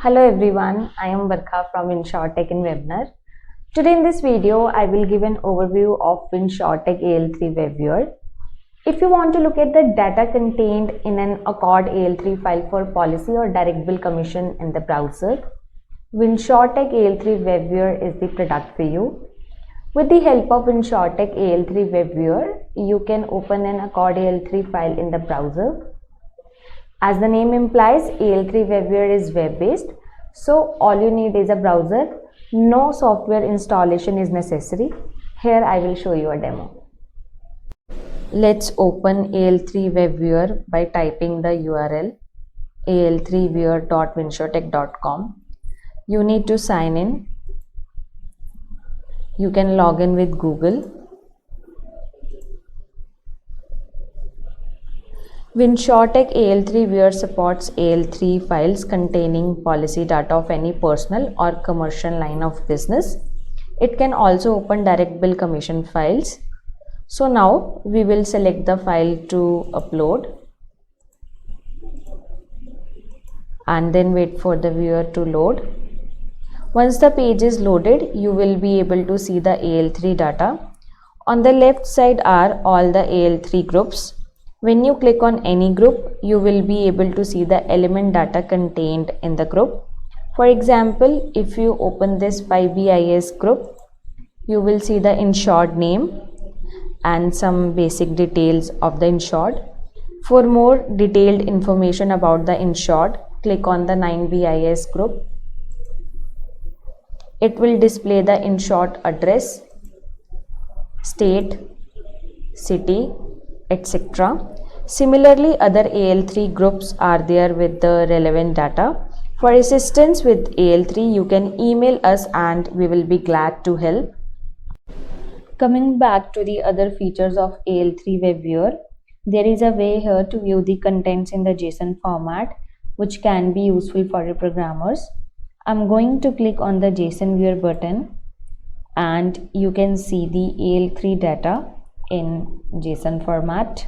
Hello everyone, I am Barkha from InsurTech in Webner. Today in this video, I will give an overview of WinsurTech AL3 WebViewer. If you want to look at the data contained in an Accord AL3 file for policy or direct bill commission in the browser, WinsurTech AL3 WebViewer is the product for you. With the help of WinsurTech AL3 WebViewer, you can open an Accord AL3 file in the browser. As the name implies, AL3 WebViewer is web-based, so all you need is a browser. No software installation is necessary. Here I will show you a demo. Let's open AL3 WebViewer by typing the URL al3viewer.winsurtech.com. You need to sign in. You can log in with Google. WinsurTech AL3 Viewer supports AL3 files containing policy data of any personal or commercial line of business. It can also open direct bill commission files. So now we will select the file to upload and then wait for the viewer to load. Once the page is loaded, you will be able to see the AL3 data. On the left side are all the AL3 groups. When you click on any group, you will be able to see the element data contained in the group. For example, if you open this 5BIS group, you will see the insured name and some basic details of the insured. For more detailed information about the insured, click on the 9BIS group. It will display the insured address, state, city, etc. Similarly, other AL3 groups are there with the relevant data. For assistance with AL3, you can email us and we will be glad to help. Coming back to the other features of AL3 WebViewer, there is a way here to view the contents in the JSON format, which can be useful for your programmers. I'm going to click on the JSON Viewer button and you can see the AL3 data in JSON format.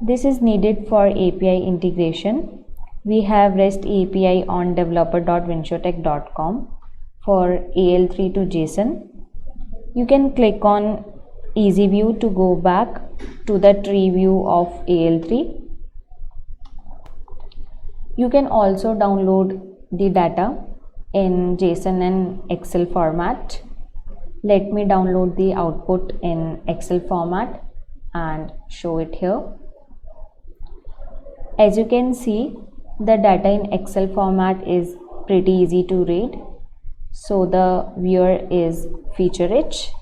This is needed for API integration. We have REST API on developer.winsurtech.com for AL3 to JSON. You can click on Easy View to go back to the tree view of AL3. You can also download the data in JSON and Excel format. Let me download the output in Excel format and show it here. As you can see, the data in Excel format is pretty easy to read, so the viewer is feature rich.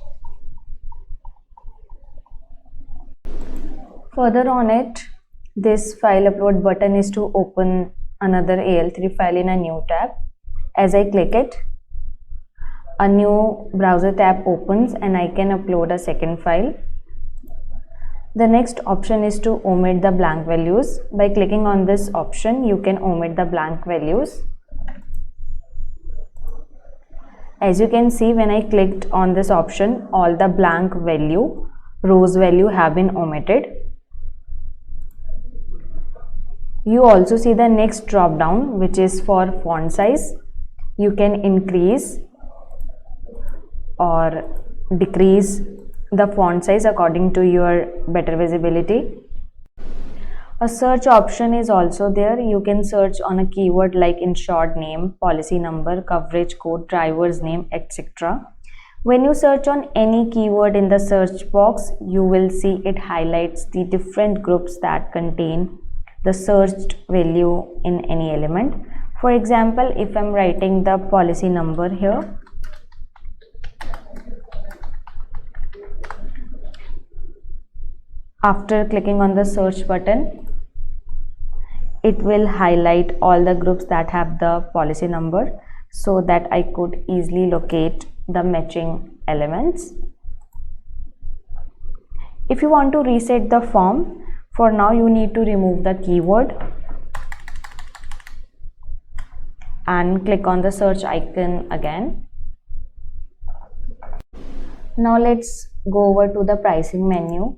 Further on it, this file upload button is to open another AL3 file in a new tab. As I click it, a new browser tab opens and I can upload a second file. The next option is to omit the blank values. By clicking on this option, you can omit the blank values. As you can see, when I clicked on this option, all the blank value, rows value have been omitted. You also see the next drop down, which is for font size. You can increase or decrease the font size according to your better visibility. A search option is also there. You can search on a keyword like insured name, policy number, coverage code, driver's name, etc. When you search on any keyword in the search box, you will see it highlights the different groups that contain the searched value in any element. For example, if I'm writing the policy number here, after clicking on the search button, it will highlight all the groups that have the policy number so that I could easily locate the matching elements. If you want to reset the form, for now you need to remove the keyword and click on the search icon again. Now let's go over to the pricing menu.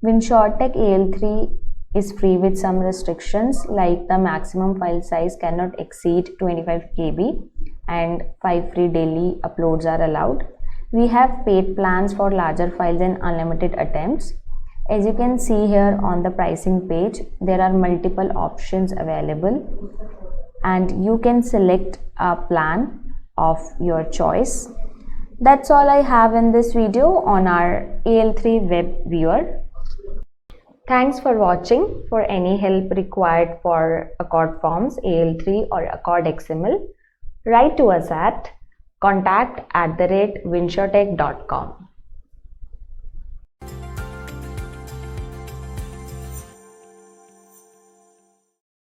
WinsurTech AL3 is free with some restrictions, like the maximum file size cannot exceed 25 KB and 5 free daily uploads are allowed. We have paid plans for larger files and unlimited attempts. As you can see here on the pricing page, there are multiple options available and you can select a plan of your choice. That's all I have in this video on our AL3 web viewer. Thanks for watching. For any help required for Accord Forms, AL3 or Accord XML, write to us at contact@winsurtech.com.